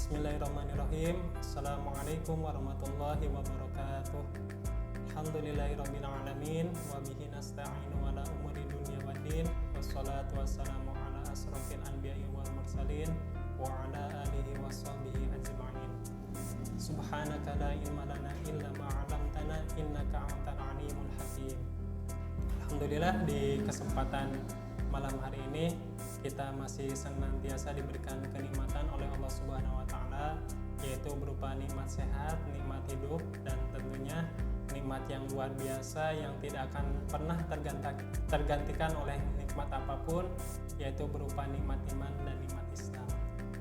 Bismillahirrahmanirrahim. Assalamualaikum warahmatullahi wabarakatuh. Alhamdulillahirabbil alamin wa bihi nasta'inu ala umuri dunya waddin. Wassalatu wassalamu ala asrofil anbiya'i wal mursalin wa ala alihi washabbihi ajma'in. Subhanaka la ilma lana illa ma 'allamtana innaka antal alimul hakim. Alhamdulillah, di kesempatan malam hari ini kita masih senantiasa diberikan kenikmatan oleh Allah Subhanahu wa taala, yaitu berupa nikmat sehat, nikmat hidup, dan tentunya nikmat yang luar biasa yang tidak akan pernah tergantikan oleh nikmat apapun, yaitu berupa nikmat iman dan nikmat Islam.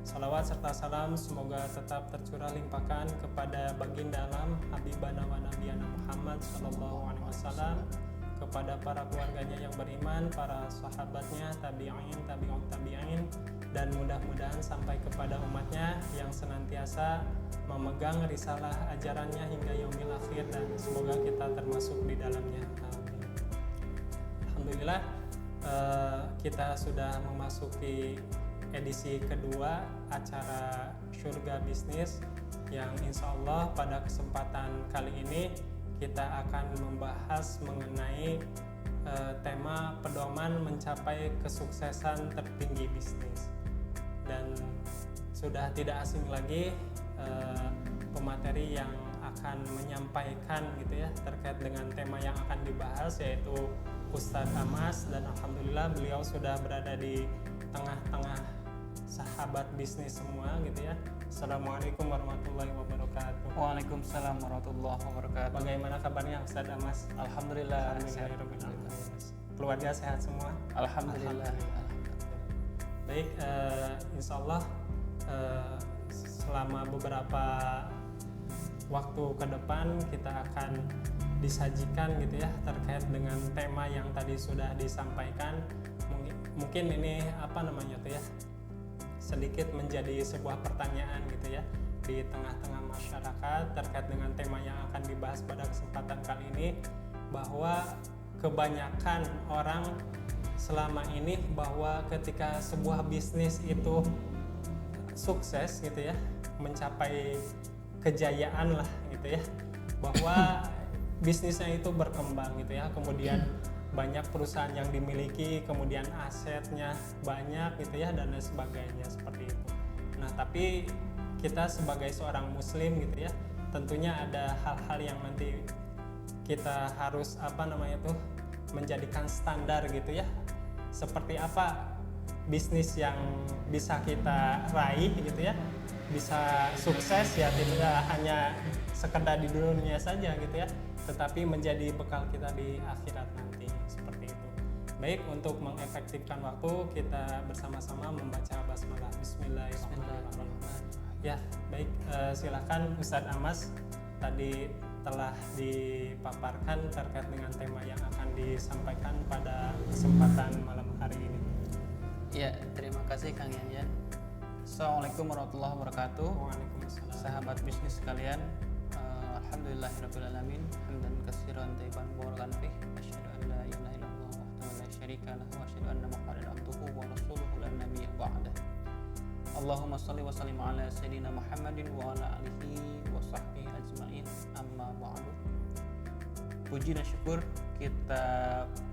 Salawat serta salam semoga tetap tercurah limpahkan kepada baginda alam Habibana wa Nabiyana Muhammad sallallahu alaihi wasallam, kepada para keluarganya yang beriman, para sahabatnya, tabi'in, tabi'ut tabi'in, dan mudah-mudahan sampai kepada umatnya yang senantiasa memegang risalah ajarannya hingga yaumil akhir, dan semoga kita termasuk di dalamnya. Amin. Alhamdulillah, kita sudah memasuki edisi kedua acara Surga Bisnis yang insya Allah pada kesempatan kali ini kita akan membahas mengenai tema pedoman mencapai kesuksesan tertinggi bisnis. Dan sudah tidak asing lagi pemateri yang akan menyampaikan gitu ya terkait dengan tema yang akan dibahas, yaitu Ustadz Amas, dan alhamdulillah beliau sudah berada di tengah-tengah sahabat bisnis semua gitu ya. Assalamualaikum warahmatullahi wabarakatuh. Waalaikumsalam warahmatullahi wabarakatuh. Bagaimana kabarnya Ustadz Amas? Alhamdulillah. Keluarga sehat semua? Alhamdulillah. Baik, insya Allah selama beberapa waktu ke depan kita akan disajikan gitu ya terkait dengan tema yang tadi sudah disampaikan. Mungkin ini apa namanya tuh ya, sedikit menjadi sebuah pertanyaan gitu ya di tengah-tengah masyarakat terkait dengan tema yang akan dibahas pada kesempatan kali ini, bahwa kebanyakan orang selama ini bahwa ketika sebuah bisnis itu sukses gitu ya, mencapai kejayaan lah gitu ya, bahwa bisnisnya itu berkembang gitu ya, kemudian banyak perusahaan yang dimiliki, kemudian asetnya banyak gitu ya, dan lain sebagainya seperti itu. Nah, tapi kita sebagai seorang muslim gitu ya, tentunya ada hal-hal yang nanti kita harus menjadikan standar gitu ya. Seperti apa bisnis yang bisa kita raih gitu ya, bisa sukses ya, tidak hanya sekedar di dunia saja gitu ya, tetapi menjadi bekal kita di akhirat nanti, seperti itu. Baik, untuk mengefektifkan waktu kita bersama-sama membaca basmalah. Bismillahirrahmanirrahim. Ya, baik, silakan Ustadz Amas, tadi telah dipaparkan terkait dengan tema yang akan disampaikan pada kesempatan malam hari ini. Ya, terima kasih Kang Yanyan. Assalamualaikum warahmatullahi wabarakatuh. Waalaikumsalam. Sahabat bisnis sekalian, alhamdulillahirabbil alamin, hamdan katsiran thayyiban mubarakan fih, asyhadu an la ilaha illallah wahdahu la syarika lahu wa asyhadu anna muhammadan abduhu wa rasuluhu la nabiyya ba'dah. Allahumma shalli wa sallim ala sayyidina Muhammadin wa ala alihi wa sahbihi ajmain, amma ba'du. Puji dan syukur kita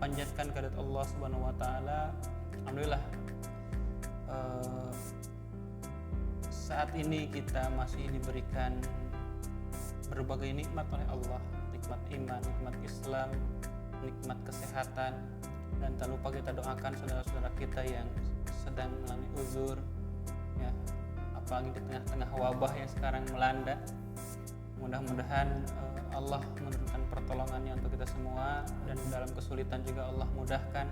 panjatkan kehadirat Allah Subhanahu wa taala. Alhamdulillah, saat ini kita masih diberikan berbagai nikmat oleh Allah, nikmat iman, nikmat Islam, nikmat kesehatan, dan tak lupa kita doakan saudara-saudara kita yang sedang mengalami uzur ya, apalagi di tengah-tengah wabah yang sekarang melanda. Mudah-mudahan Allah menurunkan pertolongannya untuk kita semua, dan dalam kesulitan juga Allah mudahkan.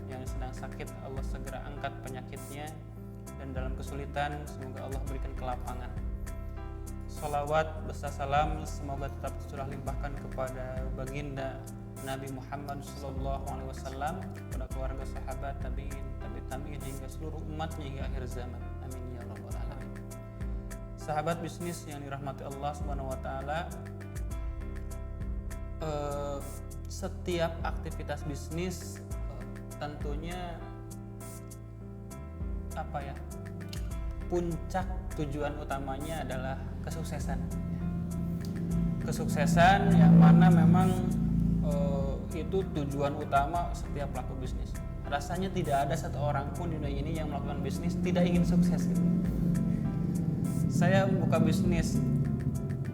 Yang sedang sakit Allah segera angkat penyakitnya, dan dalam kesulitan semoga Allah berikan kelapangan. Salawat beserta salam semoga tetap tercurah limpahkan kepada baginda Nabi Muhammad SAW, kepada keluarga, sahabat, tabi'in, tabi'in hingga seluruh umatnya hingga akhir zaman. Amin ya rabbal alamin. Sahabat bisnis yang dirahmati Allah Subhanahu wa taala, setiap aktivitas bisnis tentunya puncak tujuan utamanya adalah kesuksesan. Kesuksesan yang mana memang itu tujuan utama setiap pelaku bisnis. Rasanya tidak ada satu orang pun di dunia ini yang melakukan bisnis tidak ingin sukses gitu. Saya buka bisnis,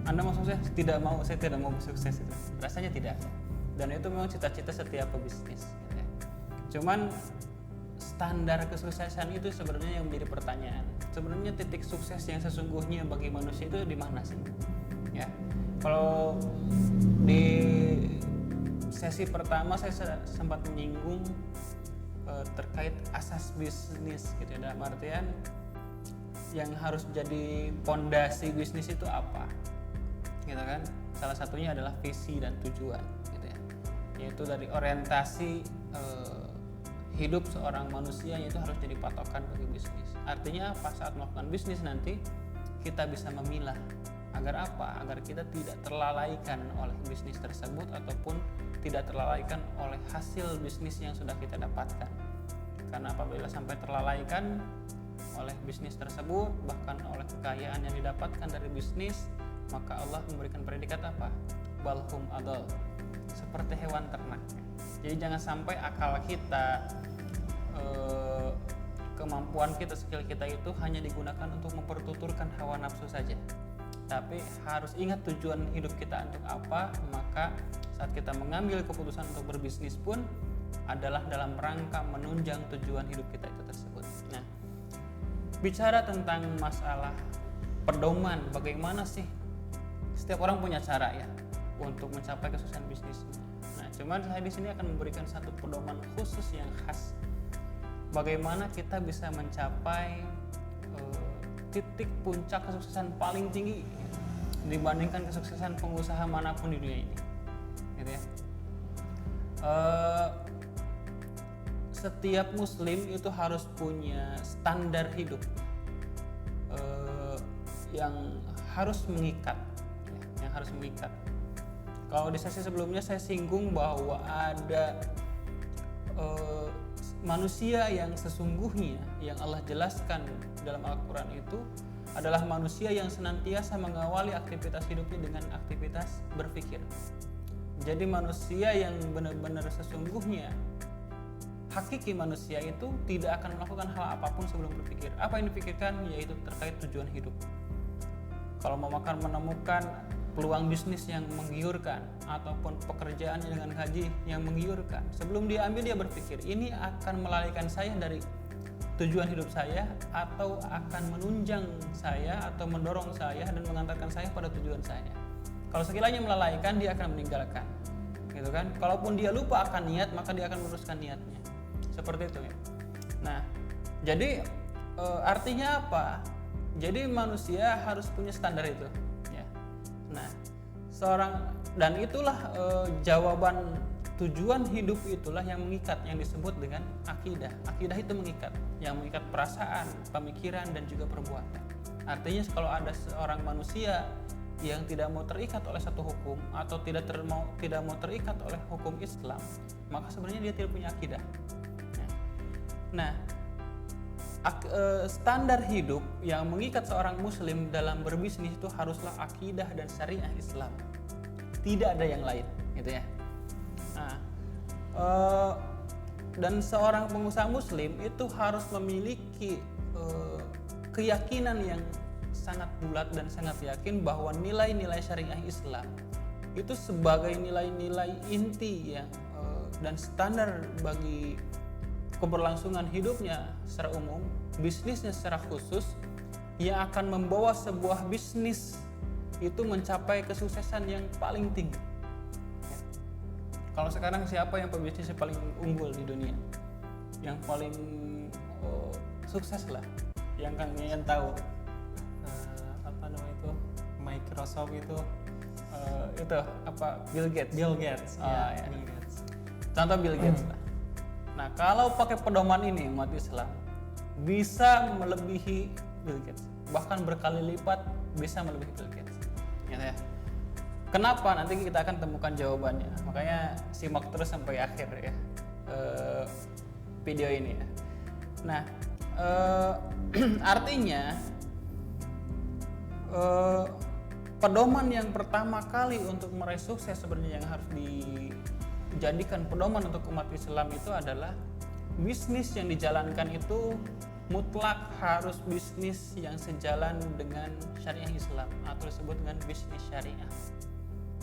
Anda mau sukses? Tidak mau, saya tidak mau sukses itu. Rasanya tidak. Dan itu memang cita-cita setiap pebisnis gitu ya. Cuman standar kesuksesan itu sebenarnya yang menjadi pertanyaan. Sebenarnya titik sukses yang sesungguhnya bagi manusia itu di mana sih? Ya. Kalau di sesi pertama saya sempat menyinggung terkait asas bisnis gitu ya. Dalam artian yang harus jadi pondasi bisnis itu apa? Gitu kan? Salah satunya adalah visi dan tujuan gitu ya. Yaitu dari orientasi hidup seorang manusia itu harus jadi patokan bagi bisnis. Artinya apa? Saat melakukan bisnis nanti kita bisa memilah agar apa? Agar kita tidak terlalaikan oleh bisnis tersebut ataupun tidak terlalaikan oleh hasil bisnis yang sudah kita dapatkan. Karena apabila sampai terlalaikan oleh bisnis tersebut, bahkan oleh kekayaan yang didapatkan dari bisnis, maka Allah memberikan predikat apa? Balhum adol, seperti hewan ternak. Jadi jangan sampai akal kita, kemampuan kita, skill kita itu hanya digunakan untuk mempertuturkan hawa nafsu saja. Tapi harus ingat tujuan hidup kita untuk apa. Maka saat kita mengambil keputusan untuk berbisnis pun adalah dalam rangka menunjang tujuan hidup kita itu tersebut. Nah, bicara tentang masalah pedoman, bagaimana sih setiap orang punya cara ya untuk mencapai kesuksesan bisnisnya. Nah, cuman saya di sini akan memberikan satu pedoman khusus yang khas. Bagaimana kita bisa mencapai titik puncak kesuksesan paling tinggi dibandingkan kesuksesan pengusaha manapun di dunia ini, gitu ya. Setiap muslim itu harus punya standar hidup yang harus mengikat, ya, yang harus mengikat. Kalau di sesi sebelumnya saya singgung bahwa ada manusia yang sesungguhnya yang Allah jelaskan dalam Al-Quran itu adalah manusia yang senantiasa mengawali aktivitas hidupnya dengan aktivitas berpikir. Jadi manusia yang benar-benar sesungguhnya, hakiki manusia itu tidak akan melakukan hal apapun sebelum berpikir. Apa yang dipikirkan? Yaitu terkait tujuan hidup. Kalau mau menemukan peluang bisnis yang menggiurkan ataupun pekerjaan dengan gaji yang menggiurkan, sebelum dia ambil dia berpikir, ini akan melalaikan saya dari tujuan hidup saya atau akan menunjang saya atau mendorong saya dan mengantarkan saya pada tujuan saya. Kalau sekiranya melalaikan, dia akan meninggalkan, gitu kan? Kalaupun dia lupa akan niat, maka dia akan meneruskan niatnya. Seperti itu ya. Nah, jadi artinya apa? Jadi manusia harus punya standar itu, ya. Nah, dan itulah jawaban tujuan hidup itulah yang mengikat, yang disebut dengan akidah. Akidah itu mengikat, yang mengikat perasaan, pemikiran dan juga perbuatan. Artinya kalau ada seorang manusia yang tidak mau terikat oleh satu hukum atau tidak mau terikat oleh hukum Islam, maka sebenarnya dia tidak punya akidah. Nah, standar hidup yang mengikat seorang muslim dalam berbisnis itu haruslah akidah dan syariah Islam. Tidak ada yang lain, gitu ya. Nah, dan seorang pengusaha muslim itu harus memiliki keyakinan yang sangat bulat dan sangat yakin bahwa nilai-nilai syariah Islam itu sebagai nilai-nilai inti ya, dan standar bagi keberlangsungan hidupnya secara umum, bisnisnya secara khusus, yang akan membawa sebuah bisnis itu mencapai kesuksesan yang paling tinggi. Ya. Kalau sekarang siapa yang pebisnisnya paling unggul di dunia, yang paling sukses lah, yang kalian tahu? Apa namanya itu? Microsoft itu apa? Bill Gates. Bill Gates. Ya. Bill Gates. Contoh Bill Gates lah. Nah, kalau pakai pedoman ini umat Islam bisa melebihi Bill Gates, bahkan berkali lipat bisa melebihi Bill Gates. Gitu ya. Kenapa? Nanti kita akan temukan jawabannya. Makanya simak terus sampai akhir ya video ini ya. Nah, Artinya pedoman yang pertama kali untuk meraih sukses sebenarnya yang harus dijadikan pedoman untuk umat Islam itu adalah bisnis yang dijalankan itu mutlak harus bisnis yang sejalan dengan syariah Islam atau disebut dengan bisnis syariah.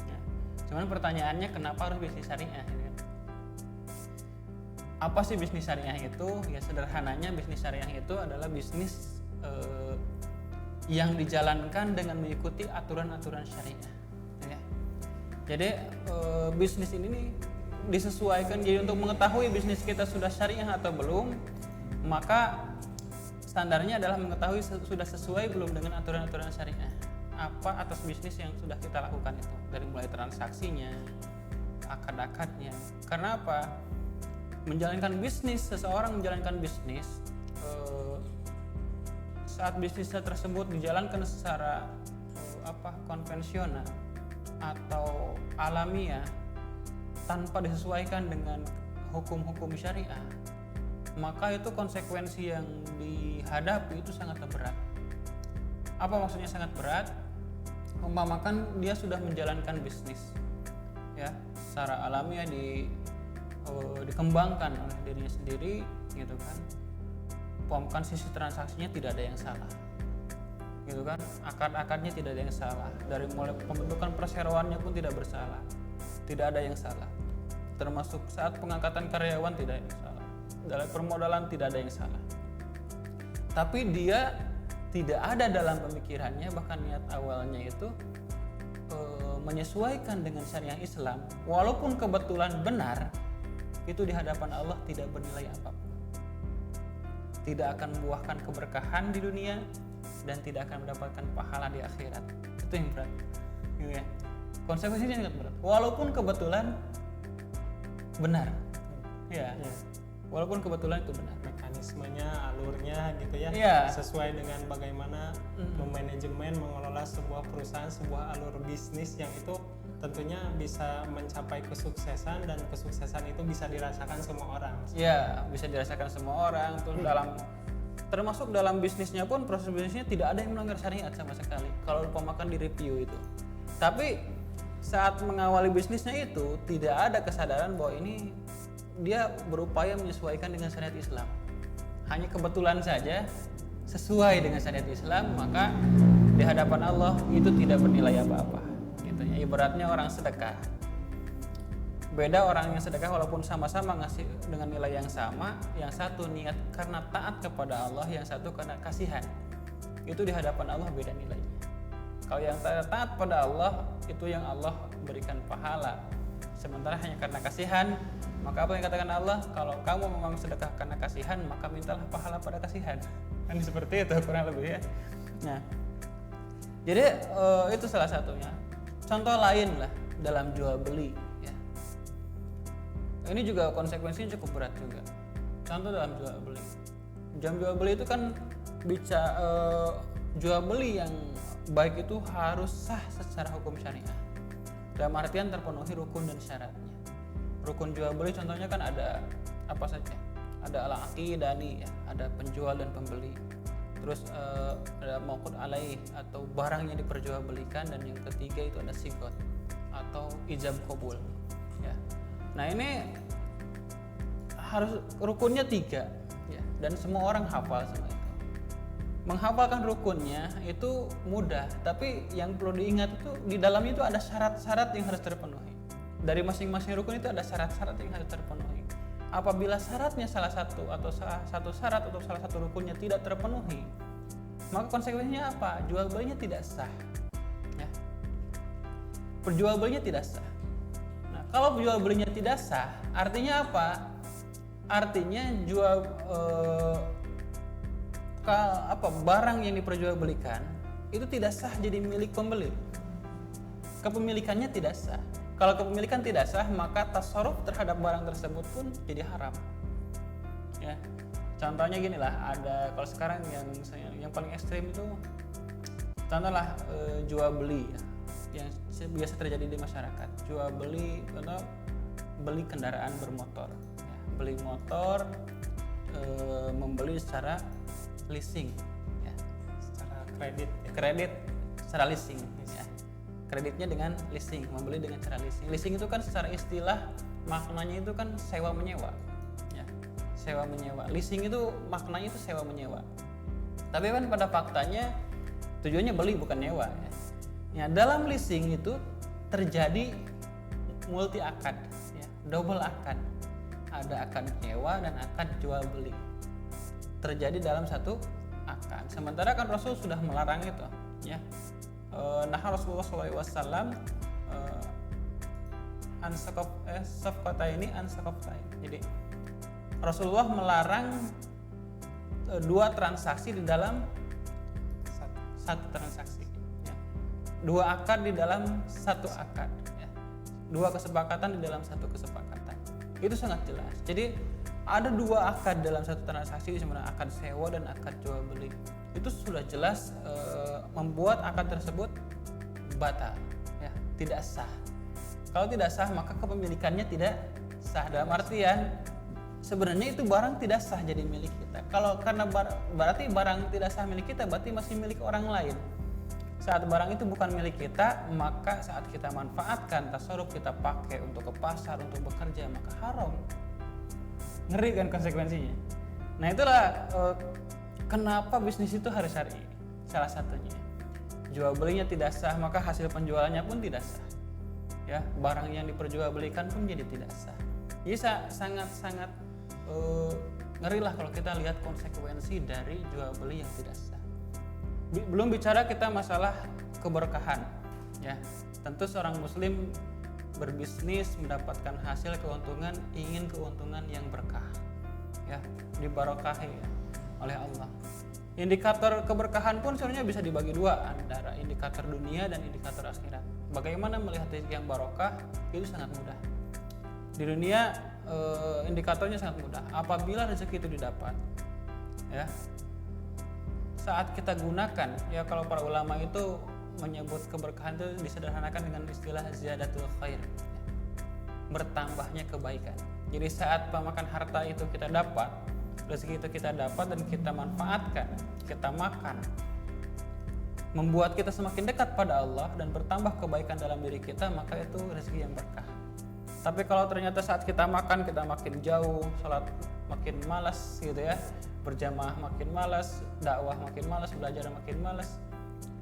Ya. Cuman pertanyaannya kenapa harus bisnis syariah? Apa sih bisnis syariah itu? Ya sederhananya bisnis syariah itu adalah bisnis yang dijalankan dengan mengikuti aturan-aturan syariah. Ya. Jadi bisnis ini nih disesuaikan. Jadi untuk mengetahui bisnis kita sudah syariah atau belum, maka standarnya adalah mengetahui sudah sesuai belum dengan aturan-aturan syariah. Apa atas bisnis yang sudah kita lakukan itu, dari mulai transaksinya, akad-akadnya. Karena apa? Seseorang menjalankan bisnis, saat bisnisnya tersebut dijalankan secara konvensional atau alamiah tanpa disesuaikan dengan hukum-hukum syariah, maka itu konsekuensi yang dihadapi itu sangat berat. Apa maksudnya sangat berat? Umpamakan dia sudah menjalankan bisnis, ya, secara alamiah dikembangkan oleh dirinya sendiri, gitu kan. Umpamakan sisi transaksinya tidak ada yang salah, gitu kan. Akad-akadnya tidak ada yang salah, dari mulai pembentukan perseroannya pun tidak bersalah, tidak ada yang salah. Termasuk saat pengangkatan karyawan tidak ada yang salah, dalam permodalan tidak ada yang salah. Tapi dia tidak ada dalam pemikirannya, bahkan niat awalnya itu menyesuaikan dengan syariah Islam, walaupun kebetulan benar, itu di hadapan Allah tidak bernilai apapun. Tidak akan membuahkan keberkahan di dunia dan tidak akan mendapatkan pahala di akhirat. Itu yang berat. Ya. Konsekuensinya sangat berat. Walaupun kebetulan benar. Ya. Walaupun kebetulan itu benar. Mekanismenya, alurnya gitu ya. Ya. Sesuai dengan bagaimana memanajemen, mengelola sebuah perusahaan, sebuah alur bisnis yang itu tentunya bisa mencapai kesuksesan, dan kesuksesan itu bisa dirasakan semua orang. Ya, bisa dirasakan semua orang. Terus termasuk dalam bisnisnya pun, proses bisnisnya tidak ada yang melanggar syariat sama sekali kalau umpamakan di review itu. Tapi saat mengawali bisnisnya itu tidak ada kesadaran bahwa ini dia berupaya menyesuaikan dengan syariat Islam. Hanya kebetulan saja sesuai dengan syariat Islam, maka di hadapan Allah itu tidak bernilai apa-apa. Ibaratnya orang sedekah, beda orang yang sedekah walaupun sama-sama ngasih dengan nilai yang sama, yang satu niat karena taat kepada Allah, yang satu karena kasihan, itu di hadapan Allah beda nilainya. Kalau yang taat pada Allah itu yang Allah berikan pahala, sementara hanya karena kasihan, maka apa yang katakan Allah, kalau kamu memang sedekah karena kasihan, maka mintalah pahala pada kasihan. Kan seperti itu kurang lebih ya. Nah, jadi itu salah satunya. Contoh lain lah dalam jual beli, ya. Ini juga konsekuensinya cukup berat juga. Contoh dalam jual beli. Jam jual beli itu kan jual beli yang baik itu harus sah secara hukum syariah. Dalam artian terpenuhi rukun dan syaratnya. Rukun jual beli contohnya kan ada apa saja? Ada al-aqidani, ya, ada penjual dan pembeli. Terus ada mauqud alaih atau barang yang diperjualbelikan, dan yang ketiga itu ada sigot atau ijab qabul, ya. Nah ini harus rukunnya 3, ya, dan semua orang hafal sama itu. Menghafalkan rukunnya itu mudah, tapi yang perlu diingat itu di dalamnya itu ada syarat-syarat yang harus terpenuhi. Dari masing-masing rukun itu ada syarat-syarat yang harus terpenuhi. Apabila syaratnya salah satu syarat atau salah satu rukunnya tidak terpenuhi, maka konsekuensinya apa? Jual belinya tidak sah, ya. Perjual belinya tidak sah. Nah, kalau jual belinya tidak sah, artinya apa? Artinya barang yang diperjualbelikan itu tidak sah jadi milik pembeli. Kepemilikannya tidak sah. Kalau kepemilikan tidak sah, maka tasarruf terhadap barang tersebut pun jadi haram. Ya. Contohnya gini lah, ada kalau sekarang yang paling ekstrim itu contohlah jual beli, ya, yang biasa terjadi di masyarakat. Jual beli atau beli kendaraan bermotor, ya. Beli motor, membeli secara leasing ya. Secara kredit ya. Kredit secara leasing ya. Kreditnya dengan leasing, membeli dengan cara leasing. Leasing itu kan secara istilah maknanya itu kan sewa menyewa ya. Sewa menyewa. Leasing itu maknanya itu sewa menyewa. Tapi kan pada faktanya tujuannya beli bukan nyewa ya. Ya, dalam leasing itu terjadi multi akad ya, double akad. Ada akad nyewa dan akad jual beli. Terjadi dalam satu akad. Sementara kan Rasul sudah melarang itu ya. Nah Rasulullah SAW jadi Rasulullah melarang dua transaksi di dalam satu transaksi ya. Dua akad di dalam satu akad ya. Dua kesepakatan di dalam satu kesepakatan, itu sangat jelas. Jadi ada dua akad dalam satu transaksi, sebenarnya akad sewa dan akad jual beli. Itu sudah jelas membuat akad tersebut batal ya, tidak sah. Kalau tidak sah maka kepemilikannya tidak sah, dalam artian sebenarnya itu barang tidak sah jadi milik kita. Kalau karena berarti barang tidak sah milik kita, berarti masih milik orang lain. Saat barang itu bukan milik kita, maka saat kita manfaatkan, tasarruf, kita pakai untuk ke pasar, untuk bekerja, maka haram. Ngeri kan konsekuensinya. Nah itulah kenapa bisnis itu harus syar'i. Salah satunya jual belinya tidak sah, maka hasil penjualannya pun tidak sah ya. Barang yang diperjualbelikan pun jadi tidak sah. Jadi sangat ngeri lah kalau kita lihat konsekuensi dari jual beli yang tidak sah. Belum bicara kita masalah keberkahan ya. Tentu seorang muslim berbisnis mendapatkan hasil keuntungan, ingin keuntungan yang berkah ya, dibarokahi ya oleh Allah. Indikator keberkahan pun sebenarnya bisa dibagi dua, antara indikator dunia dan indikator akhirat. Bagaimana melihat rezeki yang barokah itu sangat mudah. Di dunia indikatornya sangat mudah. Apabila rezeki itu didapat ya, saat kita gunakan ya, kalau para ulama itu menyebut keberkahan itu disederhanakan dengan istilah ziyadatul khair ya, bertambahnya kebaikan. Jadi saat pemakan harta itu kita dapat, rezeki itu kita dapat dan kita manfaatkan, kita makan, membuat kita semakin dekat pada Allah dan bertambah kebaikan dalam diri kita, maka itu rezeki yang berkah. Tapi kalau ternyata saat kita makan kita makin jauh, sholat makin malas gitu ya, berjamaah makin malas, dakwah makin malas, belajar makin malas,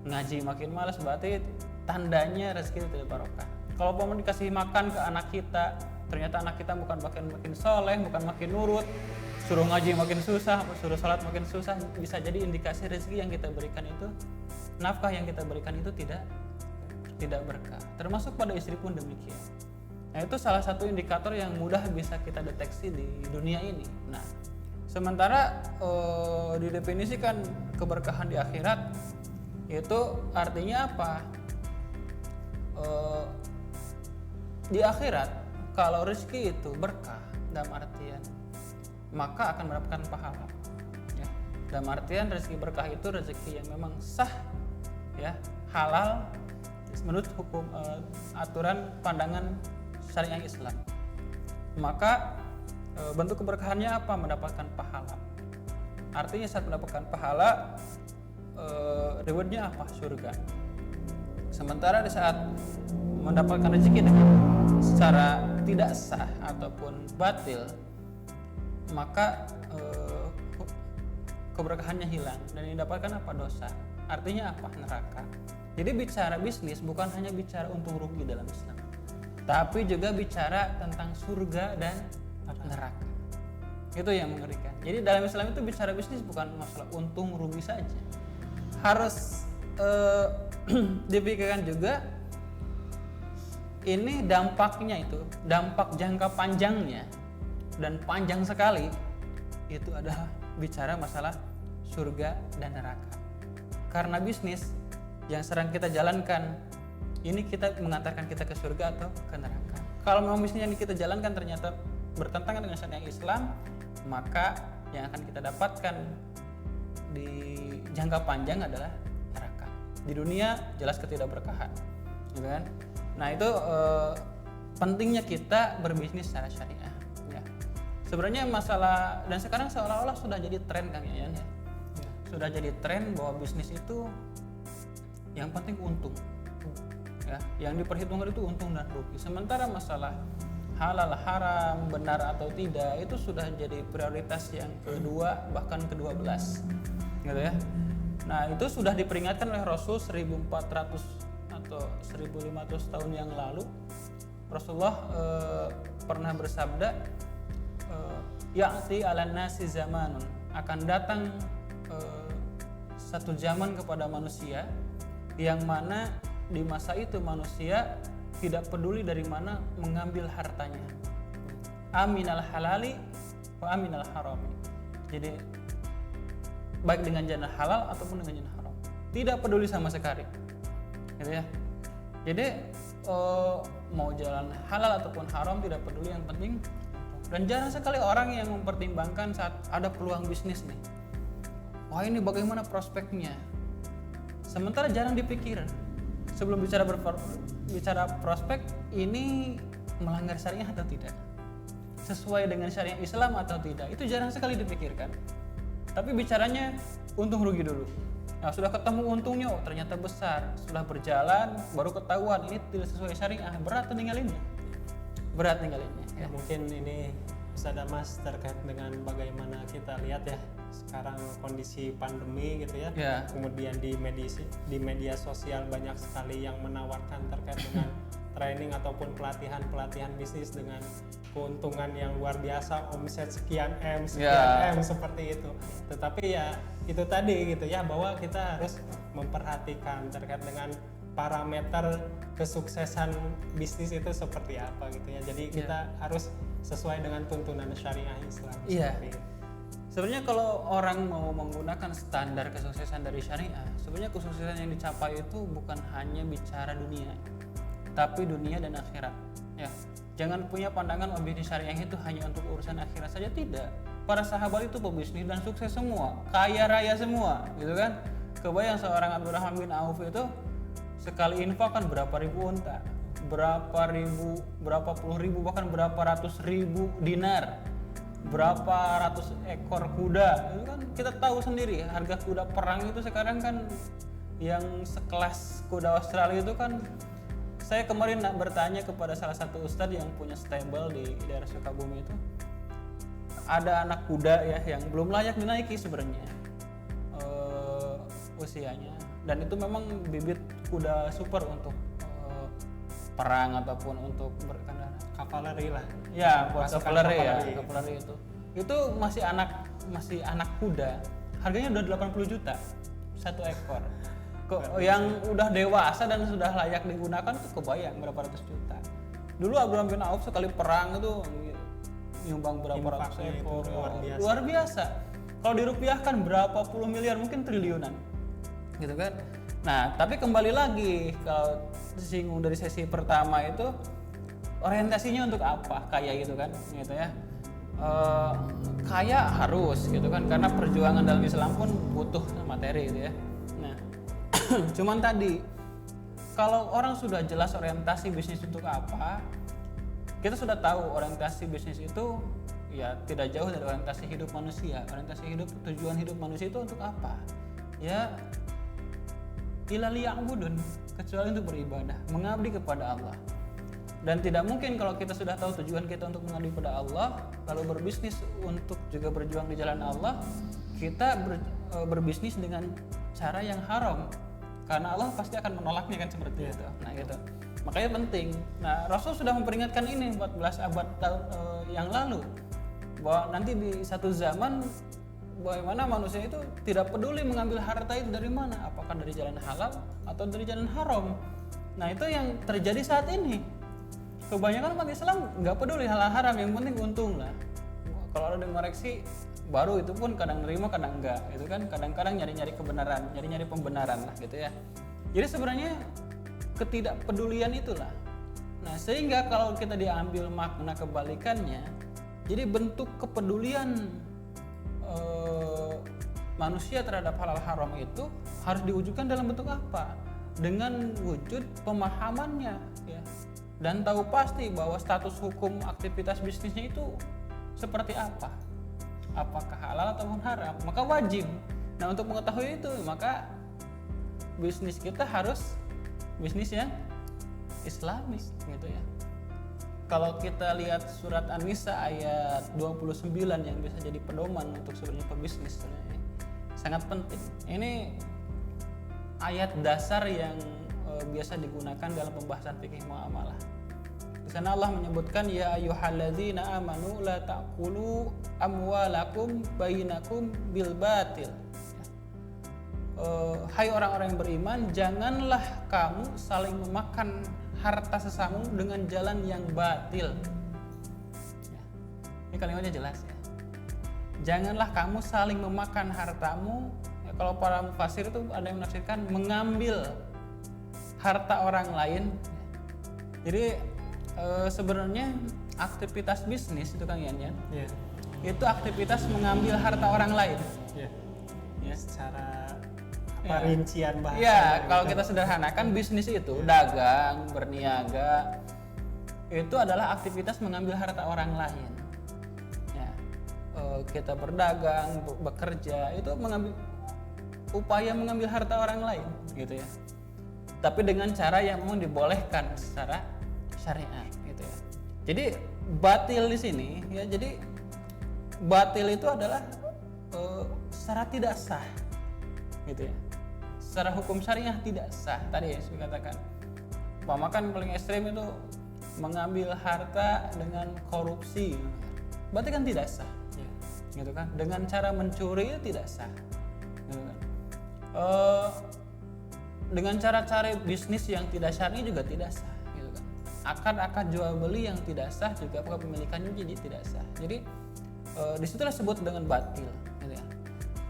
ngaji makin malas, berarti tandanya rezeki itu tidak barokah. Kalau mau dikasih makan ke anak kita, ternyata anak kita bukan makin soleh, bukan makin nurut, suruh ngaji makin susah, suruh sholat makin susah, bisa jadi indikasi rezeki yang kita berikan itu, nafkah yang kita berikan itu tidak berkah. Termasuk pada istri pun demikian. Nah itu salah satu indikator yang mudah bisa kita deteksi di dunia ini. Nah sementara didefinisikan keberkahan di akhirat itu artinya apa? Di akhirat kalau rezeki itu berkah dalam artian maka akan mendapatkan pahala ya. Dalam artian rezeki berkah itu rezeki yang memang sah ya, halal menurut hukum aturan pandangan syariah Islam. Maka bentuk keberkahannya apa? Mendapatkan pahala. Artinya saat mendapatkan pahala rewardnya apa? Surga. Sementara di saat mendapatkan rezeki dengan secara tidak sah ataupun batil, maka keberkahannya hilang dan yang didapatkan apa? Dosa. Artinya apa? Neraka. Jadi bicara bisnis bukan hanya bicara untung rugi dalam Islam, tapi juga bicara tentang surga dan neraka. Itu yang mengerikan. Jadi dalam Islam itu bicara bisnis bukan masalah untung rugi saja, harus dipikirkan juga ini dampaknya, itu dampak jangka panjangnya dan panjang sekali, itu adalah bicara masalah surga dan neraka. Karena bisnis yang sering kita jalankan ini kita mengantarkan kita ke surga atau ke neraka. Kalau memang bisnis yang kita jalankan ternyata bertentangan dengan syariat Islam, maka yang akan kita dapatkan di jangka panjang adalah neraka. Di dunia jelas ketidakberkahan, gitu kan? Nah itu pentingnya kita berbisnis secara syariah. Ya. Sebenarnya masalah, dan sekarang seolah-olah sudah jadi tren Kang Yayan ya. sudah jadi tren bahwa bisnis itu yang penting untung. Ya, yang diperhitungkan itu untung dan rugi. Sementara masalah halal haram, benar atau tidak itu sudah jadi prioritas yang kedua bahkan ke-12. Gitu ya. Nah, itu sudah diperingatkan oleh Rasul 1400 atau 1500 tahun yang lalu. Rasulullah pernah bersabda, ya'ti 'alan nasi zamanun, akan datang satu zaman kepada manusia yang mana di masa itu manusia tidak peduli dari mana mengambil hartanya, aminal halali wa aminal harami. Jadi baik dengan jalan halal ataupun dengan jalan haram, tidak peduli sama sekali, gitu ya. Jadi mau jalan halal ataupun haram tidak peduli, yang penting. Dan jarang sekali orang yang mempertimbangkan saat ada peluang bisnis nih, wah ini bagaimana prospeknya, sementara jarang dipikir sebelum bicara prospek ini melanggar syariah atau tidak, sesuai dengan syariat Islam atau tidak, itu jarang sekali dipikirkan. Tapi bicaranya untung rugi dulu. Nah, sudah ketemu untungnya, oh ternyata besar. Setelah berjalan baru ketahuan ini tidak sesuai syariah, berat ninggalinnya. Ya. Mungkin ini Ustaz Mas terkait dengan bagaimana kita lihat ya sekarang kondisi pandemi gitu ya. Kemudian di media sosial banyak sekali yang menawarkan terkait dengan training ataupun pelatihan bisnis dengan keuntungan yang luar biasa, omset sekian M seperti itu. Tetapi ya itu tadi gitu ya, bahwa kita harus memperhatikan terkait dengan parameter kesuksesan bisnis itu seperti apa gitu ya. Jadi kita harus sesuai dengan tuntunan syariah Islam. Seperti itu. Sebenarnya kalau orang mau menggunakan standar kesuksesan dari syariah, sebenarnya kesuksesan yang dicapai itu bukan hanya bicara dunia, tapi dunia dan akhirat. Ya, jangan punya pandangan bisnis syariah itu hanya untuk urusan akhirat saja, tidak. Para sahabat itu pebisnis dan sukses semua, kaya raya semua, gitu kan? Kebayang seorang Abdurrahman bin Auf itu sekali infak kan berapa ribu unta, berapa puluh ribu, bahkan berapa ratus ribu dinar, berapa ratus ekor kuda. Itu kan kita tahu sendiri harga kuda perang itu sekarang kan yang sekelas kuda Australia itu kan. Saya kemarin bertanya kepada salah satu ustadz yang punya stable di daerah Sukabumi itu, ada anak kuda ya yang belum layak dinaiki sebenarnya usianya, dan itu memang bibit kuda super untuk perang ataupun untuk berkendara. Kavaleri lah. Ya, buat kavaleri ya, kavaleri itu masih anak kuda. Harganya udah 80 juta satu ekor. Yang udah dewasa dan sudah layak digunakan tuh kebayang berapa ratus juta. Dulu Abdurrahman bin Auf sekali perang itu nyumbang berapa ratus ekor, luar biasa. Kalau dirupiahkan berapa puluh miliar, mungkin triliunan, gitu kan. Nah, tapi kembali lagi kalau disinggung dari sesi pertama itu, orientasinya untuk apa kaya gitu kan, gitu ya. Kaya harus gitu kan, karena perjuangan dalam Islam pun butuh materi gitu ya. Cuman tadi kalau orang sudah jelas orientasi bisnis untuk apa, kita sudah tahu orientasi bisnis itu ya tidak jauh dari orientasi hidup manusia. Orientasi hidup, tujuan hidup manusia itu untuk apa? Ya illa liya'budun, kecuali untuk beribadah, mengabdi kepada Allah. Dan tidak mungkin kalau kita sudah tahu tujuan kita untuk mengabdi kepada Allah, lalu berbisnis untuk juga berjuang di jalan Allah, kita berbisnis dengan cara yang haram. Karena Allah pasti akan menolaknya kan, seperti itu. Nah gitu. Makanya penting. Nah, Rasul sudah memperingatkan ini 14 abad yang lalu, bahwa nanti di satu zaman bagaimana manusia itu tidak peduli mengambil harta itu dari mana, apakah dari jalan halal atau dari jalan haram. Nah itu yang terjadi saat ini. Kebanyakan umat Islam nggak peduli halal haram, yang penting untung lah. Kalau ada yang ngoreksi, baru itu pun kadang nerima kadang enggak, itu kan kadang-kadang nyari-nyari kebenaran, nyari-nyari pembenaran lah gitu ya. Jadi sebenarnya ketidakpedulian itulah. Nah sehingga kalau kita diambil makna kebalikannya, jadi bentuk kepedulian manusia terhadap halal haram itu harus diwujudkan dalam bentuk apa? Dengan wujud pemahamannya ya, dan tahu pasti bahwa status hukum aktivitas bisnisnya itu seperti apa, apakah halal ataupun haram. Maka wajib Nah, untuk mengetahui itu maka bisnis kita harus bisnis yang islamis gitu ya. Kalau kita lihat surat An-Nisa ayat 29 yang bisa jadi pedoman untuk sebenarnya pebisnis sebenarnya sangat penting. Ini ayat dasar yang biasa digunakan dalam pembahasan fikih muamalah. Di sana Allah menyebutkan ya ayyuhalladzina amanu la ta'kulu amwalakum bainakum bil batil. Hai orang-orang yang beriman, janganlah kamu saling memakan harta sesamamu dengan jalan yang batil. Ya. Ini kalimatnya jelas ya. Janganlah kamu saling memakan hartamu. Ya, kalau para mufasir itu ada yang menafsirkan mengambil harta orang lain. Jadi sebenarnya aktivitas bisnis itu Kang Yan ya. Itu aktivitas mengambil harta orang lain. Ya, secara rincian bahasa. Ya, kalau kita sederhanakan bisnis itu dagang, berniaga itu adalah aktivitas mengambil harta orang lain. Ya, kita berdagang, bekerja itu upaya mengambil harta orang lain, gitu ya. Tapi dengan cara yang memang dibolehkan secara syariat, gitu ya. Jadi batil di sini, ya. Jadi batil itu adalah secara tidak sah, gitu ya. Secara hukum syariah tidak sah. Tadi ya saya katakan pemakan paling ekstrim itu mengambil harta dengan korupsi, berarti kan tidak sah ya. Gitu kan. Dengan cara mencuri itu tidak sah gitu kan. Dengan cara-cara bisnis yang tidak syar'i juga tidak sah gitu kan. Akad-akad jual beli yang tidak sah juga kepemilikannya jadi tidak sah. Jadi disitulah disebut dengan batil gitu ya.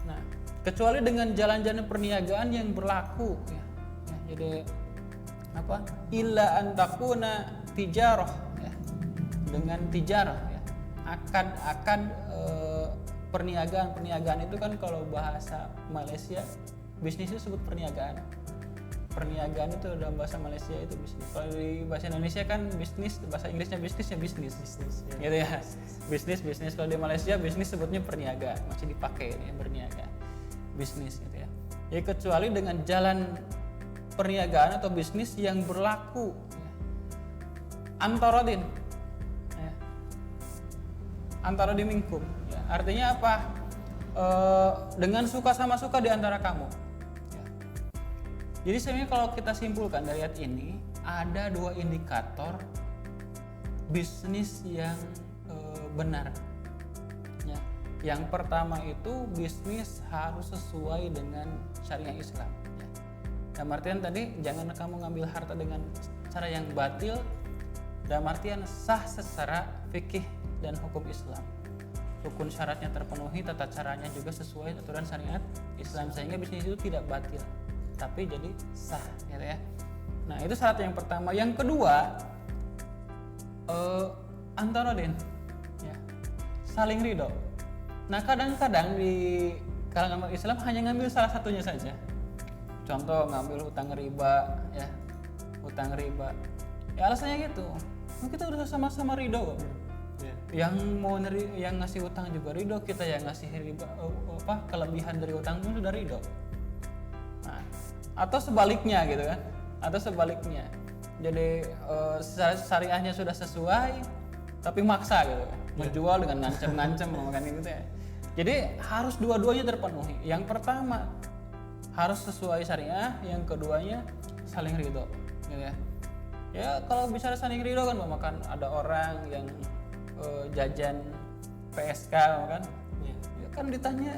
Nah, kecuali dengan jalan-jalan perniagaan yang berlaku ya. Jadi apa? Illa an takuna tijarah ya. Dengan tijarah ya. Akad perniagaan itu kan kalau bahasa Malaysia bisnis itu disebut perniagaan. Perniagaan itu dalam bahasa Malaysia itu bisnis. Kalau di bahasa Indonesia kan bisnis, bahasa Inggrisnya bisnis ya bisnis ya. Gitu ya. Bisnis. Kalau di Malaysia bisnis sebutnya perniagaan, masih dipakai ya, berniaga. Bisnis gitu ya. Ya kecuali dengan jalan perniagaan atau bisnis yang berlaku ya. Antarodin ya. Antarodin minkum ya. Artinya apa? Dengan suka sama suka di antara kamu ya. Jadi sebenarnya kalau kita simpulkan dari ayat ini ada dua indikator bisnis yang benar ya. Yang pertama itu bisnis harus sesuai dengan syariat Islam ya. Dalam artian tadi jangan kamu ngambil harta dengan cara yang batil, dalam artian sah secara fikih dan hukum Islam. Rukun syaratnya terpenuhi, tata caranya juga sesuai aturan syariat Islam sehingga bisnis itu tidak batil tapi jadi sah gitu ya. Nah, itu syarat yang pertama. Yang kedua antarodin ya. Saling ridho. Nah, kadang-kadang di kalangan Islam hanya ngambil salah satunya saja. Contoh ngambil hutang riba ya. Hutang riba. Ya alasannya gitu. Nah, kita udah sama-sama ridho kok. Yang ngasih utang juga ridho, kita yang ngasih riba kelebihan dari utang pun sudah ridho. Nah, atau sebaliknya gitu kan, atau sebaliknya jadi syariahnya sudah sesuai tapi maksa gitu kan, menjual dengan ngancem-ngancem kan gitu ya. Jadi harus dua-duanya terpenuhi. Yang pertama harus sesuai syariah, yang keduanya saling ridho gitu ya. Ya kalau bicara saling ridho kan makan ada orang yang jajan PSK kan ya kan ditanya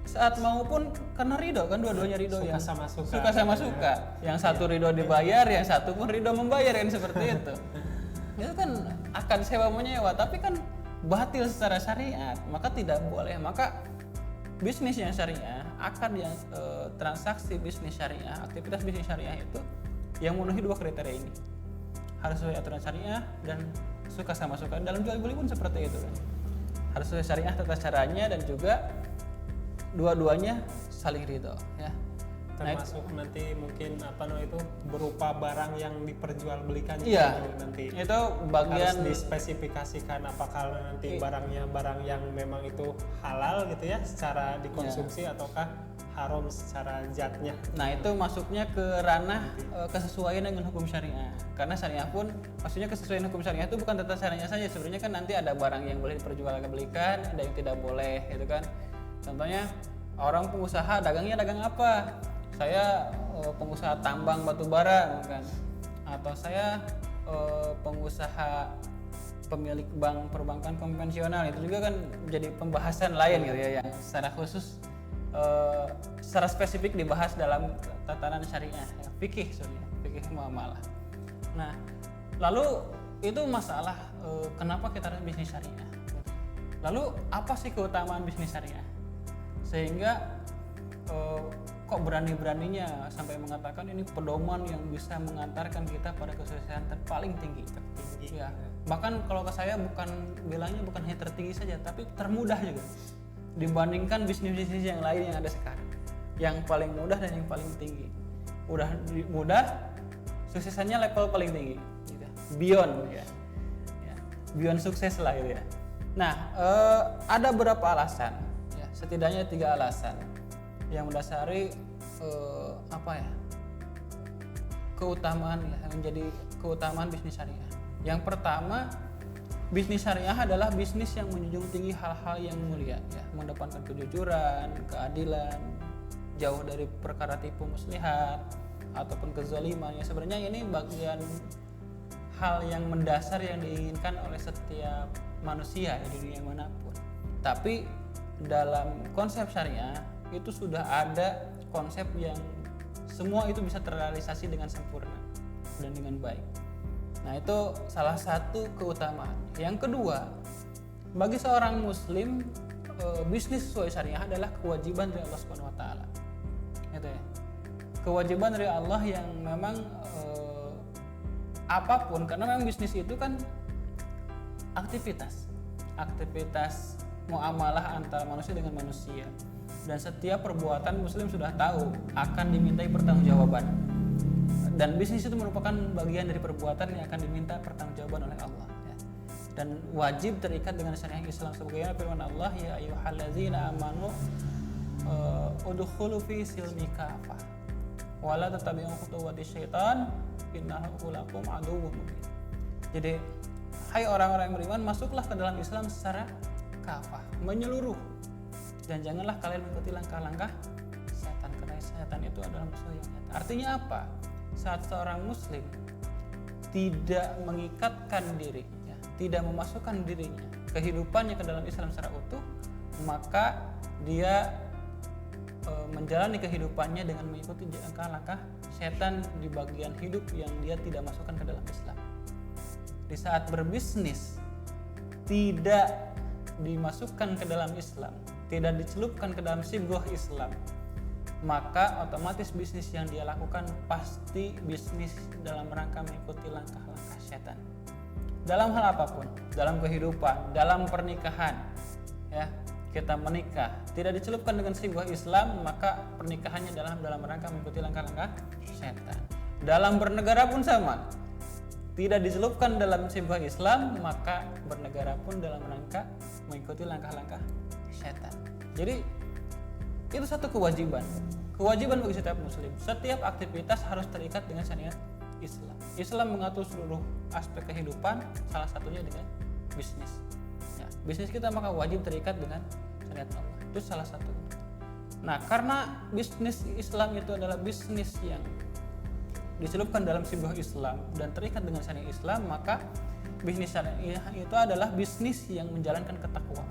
saat mau pun karena ridho kan, dua-duanya ridho, suka yang sama suka, suka sama suka ya. Yang satu ridho dibayar, yang satu pun ridho membayar kan seperti itu. Itu kan akan sewa menyewa tapi kan batil secara syariat, maka tidak boleh. Maka bisnis yang syariah, akad yang transaksi bisnis syariah, aktivitas bisnis syariah itu yang memenuhi dua kriteria ini, harus sesuai aturan syariah dan suka sama suka. Dalam jual beli pun seperti itu kan, harus sesuai syariah tata caranya dan juga dua-duanya saling ridho ya. Termasuk nanti mungkin itu berupa barang yang diperjualbelikan iya, nanti itu bagian harus dispesifikasikan apakah nanti barangnya barang yang memang itu halal gitu ya secara dikonsumsi ataukah haram secara zatnya. Nah itu masuknya ke ranah kesesuaian dengan hukum syariah. Karena syariah pun, maksudnya kesesuaian hukum syariah itu bukan tata caranya saja. Sebenarnya kan nanti ada barang yang boleh diperjualbelikan, ada yang tidak boleh, gitu kan. Contohnya orang pengusaha dagangnya dagang apa? Saya pengusaha tambang batu bara, kan? Atau saya pengusaha pemilik bank perbankan konvensional. Itu juga kan jadi pembahasan lain gitu ya, yang secara khusus secara spesifik dibahas dalam tatanan syariah, ya, fikih muamalah. Nah, lalu itu masalah kenapa kita harus bisnis syariah. Lalu apa sih keutamaan bisnis syariah? Sehingga kok berani-beraninya sampai mengatakan ini pedoman yang bisa mengantarkan kita pada kesuksesan paling tinggi. Ya, bahkan kalau ke saya bilangnya bukan hanya tertinggi saja, tapi termudah juga dibandingkan bisnis-bisnis yang lain yang ada sekarang. Yang paling mudah dan yang paling tinggi. Udah mudah, suksesannya level paling tinggi, gitu. Beyond, ya. Beyond sukses lah, gitu ya. Nah, ada beberapa alasan, ya, setidaknya 3 alasan yang mendasari keutamaan, ya, menjadi keutamaan bisnis syariah. Yang pertama, bisnis syariah adalah bisnis yang menjunjung tinggi hal-hal yang mulia, ya, mengedepankan kejujuran, keadilan, jauh dari perkara tipu muslihat ataupun kezaliman. Ya, sebenarnya ini bagian hal yang mendasar yang diinginkan oleh setiap manusia di dunia manapun. Tapi dalam konsep syariah itu sudah ada konsep yang semua itu bisa terrealisasi dengan sempurna dan dengan baik. Nah, itu salah satu keutamaan. Yang kedua, bagi seorang muslim, bisnis sesuai syariah adalah kewajiban dari Allah Subhanahu wa taala. Gitu ya. Kewajiban dari Allah yang memang apapun, karena memang bisnis itu kan aktivitas muamalah antara manusia dengan manusia. Dan setiap perbuatan muslim sudah tahu akan dimintai pertanggungjawaban. Dan bisnis itu merupakan bagian dari perbuatan yang akan diminta pertanggungjawaban oleh Allah, ya. Dan wajib terikat dengan syariah Islam sebagaimana firman Allah, ya ayyuhallazina amanu udkhulu fi silmi kafah wa la tattabi'u khutuwati syaitan innahu lakum aduwwun mubin. Jadi, hai orang-orang yang beriman, masuklah ke dalam Islam secara kafah, menyeluruh. Dan janganlah kalian mengikuti langkah-langkah setan, karena setan itu adalah musuh yang nyata. Artinya apa? Saat seorang muslim tidak mengikatkan diri, ya, tidak memasukkan dirinya, kehidupannya ke dalam Islam secara utuh, maka dia menjalani kehidupannya dengan mengikuti langkah-langkah setan di bagian hidup yang dia tidak masukkan ke dalam Islam. Di saat berbisnis tidak dimasukkan ke dalam Islam, tidak dicelupkan ke dalam sibghah Islam, maka otomatis bisnis yang dia lakukan pasti bisnis dalam rangka mengikuti langkah-langkah setan. Dalam hal apapun, dalam kehidupan, dalam pernikahan, ya, kita menikah tidak dicelupkan dengan sibghah Islam, maka pernikahannya dalam rangka mengikuti langkah-langkah setan. Dalam bernegara pun sama, tidak dicelupkan dalam sibghah Islam, maka bernegara pun dalam rangka mengikuti langkah-langkah setan. Jadi itu satu kewajiban bagi setiap muslim. Setiap aktivitas harus terikat dengan syariat Islam. Islam mengatur seluruh aspek kehidupan, salah satunya dengan bisnis. Ya, bisnis kita maka wajib terikat dengan syariat Allah. Itu salah satu. Nah, karena bisnis Islam itu adalah bisnis yang dicelupkan dalam sibghah Islam dan terikat dengan syariat Islam, maka bisnis syariah itu adalah bisnis yang menjalankan ketakwaan.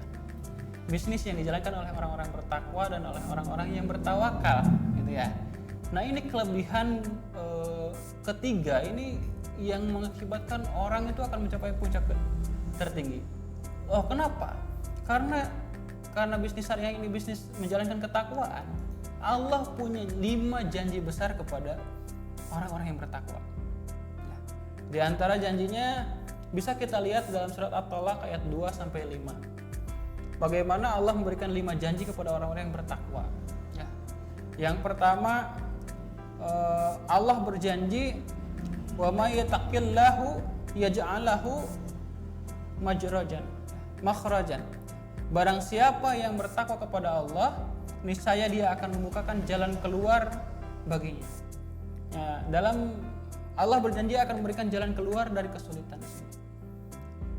Bisnis yang dijalankan oleh orang-orang bertakwa dan oleh orang-orang yang bertawakal, gitu ya. Nah, ini kelebihan ketiga ini yang mengakibatkan orang itu akan mencapai puncak tertinggi. Oh, kenapa? Karena bisnis syariah ini bisnis menjalankan ketakwaan. Allah punya 5 janji besar kepada orang-orang yang bertakwa. Ya. Di antara janjinya bisa kita lihat dalam surat At-Tolaq ayat 2 sampai 5. Bagaimana Allah memberikan 5 janji kepada orang-orang yang bertakwa. Ya. Yang pertama, Allah berjanji, wa may yattaqillahu yaj'al lahu makhrajan. Barang siapa yang bertakwa kepada Allah, niscaya dia akan membukakan jalan keluar baginya. Ya, dalam Allah berjanji akan memberikan jalan keluar dari kesulitan di sini.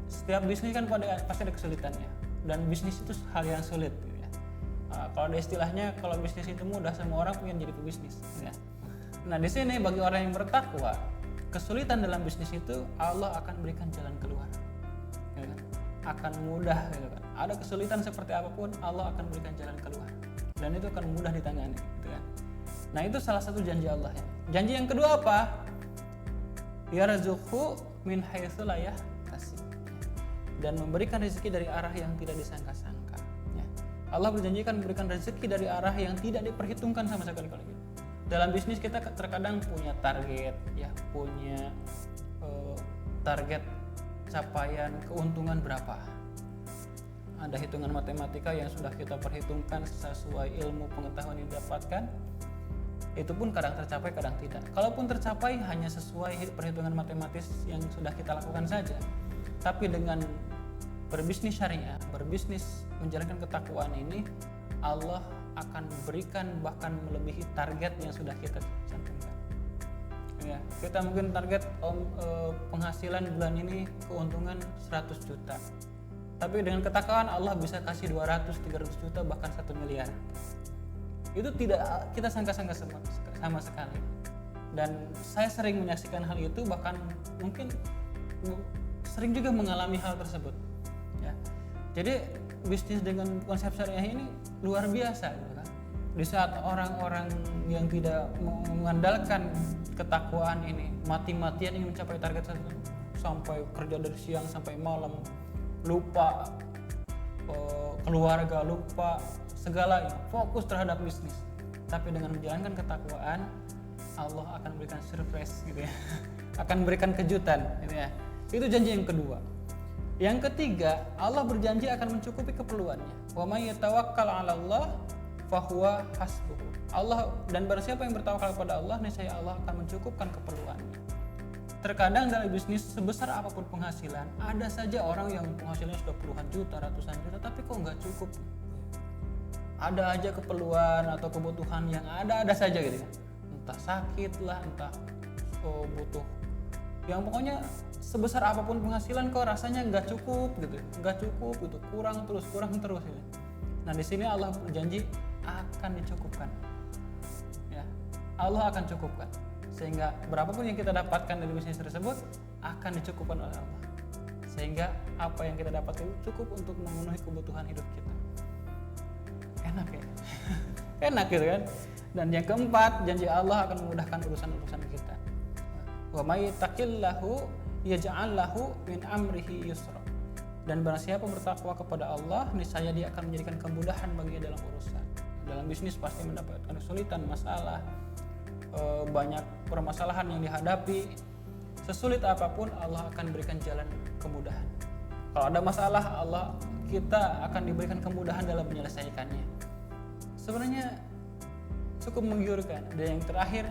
Setiap bisnis kan pasti ada kesulitannya, dan bisnis itu hal yang sulit. Gitu ya. Kalau ada istilahnya, kalau bisnis itu mudah, semua orang pengen jadi pebisnis. Ya. Nah di sini bagi orang yang bertakwa, kesulitan dalam bisnis itu Allah akan berikan jalan keluar. Ya kan? Akan mudah. Gitu kan? Ada kesulitan seperti apapun, Allah akan berikan jalan keluar, dan itu akan mudah ditangani. Gitu kan? Nah itu salah satu janji Allah ya. Janji yang kedua apa? Yarzuqhu min haitsu la yahtasib, dan memberikan rezeki dari arah yang tidak disangka-sangka. Ya. Allah berjanji akan memberikan rezeki dari arah yang tidak diperhitungkan sama sekali. Kalau gitu. Dalam bisnis kita terkadang punya target, ya punya target capaian keuntungan berapa. Ada hitungan matematika yang sudah kita perhitungkan sesuai ilmu pengetahuan yang didapatkan. Itu pun kadang tercapai, kadang tidak. Kalaupun tercapai hanya sesuai perhitungan matematis yang sudah kita lakukan saja. Tapi dengan berbisnis syariah, berbisnis menjalankan ketakwaan ini, Allah akan berikan bahkan melebihi target yang sudah kita cantumkan. Ya, kita mungkin target penghasilan bulan ini keuntungan 100 juta. Tapi dengan ketakwaan Allah bisa kasih 200, 300 juta, bahkan 1 miliar. Itu tidak kita sangka-sangka sama sekali. Dan saya sering menyaksikan hal itu, bahkan mungkin sering juga mengalami hal tersebut. Ya. Jadi bisnis dengan konsep syariah ini luar biasa, gitu kan. Di saat orang-orang yang tidak mengandalkan ketakwaan ini mati-matian ingin mencapai target tersebut, sampai kerja dari siang sampai malam, lupa keluarga, lupa segalanya, fokus terhadap bisnis. Tapi dengan menjalankan ketakwaan, Allah akan memberikan surprise gitu ya. Akan memberikan kejutan gitu ya. Itu janji yang kedua. Yang ketiga, Allah berjanji akan mencukupi keperluannya. Wa may yatawakkal 'ala Allah fahuwa hasbuhu. Allah, dan barang siapa yang bertawakal kepada Allah, niscaya Allah akan mencukupkan keperluannya. Terkadang dalam bisnis sebesar apapun penghasilan, ada saja orang yang penghasilannya sudah puluhan juta, ratusan juta, tapi kok nggak cukup. Ada aja keperluan atau kebutuhan yang ada saja gitu. Entah sakit lah, entah butuh. Yang pokoknya sebesar apapun penghasilan kok rasanya nggak cukup gitu, kurang terus gitu. Nah di sini Allah berjanji akan dicukupkan. Ya, Allah akan cukupkan. Sehingga berapapun yang kita dapatkan dari bisnis tersebut akan dicukupkan oleh Allah. Sehingga apa yang kita dapatkan cukup untuk memenuhi kebutuhan hidup kita. Enak ya. Enak gitu kan. Dan yang keempat, janji Allah akan memudahkan urusan-urusan kita. Wa may yattaqillahu yaj'al lahu min amrihi yusra. Dan barang siapa bertakwa kepada Allah, niscaya dia akan menjadikan kemudahan baginya dalam urusan. Dalam bisnis pasti mendapatkan kesulitan, masalah, banyak permasalahan yang dihadapi. Sesulit apapun Allah akan berikan jalan kemudahan. Kalau ada masalah, kita akan diberikan kemudahan dalam menyelesaikannya. Sebenarnya cukup menggiurkan. Dan yang terakhir,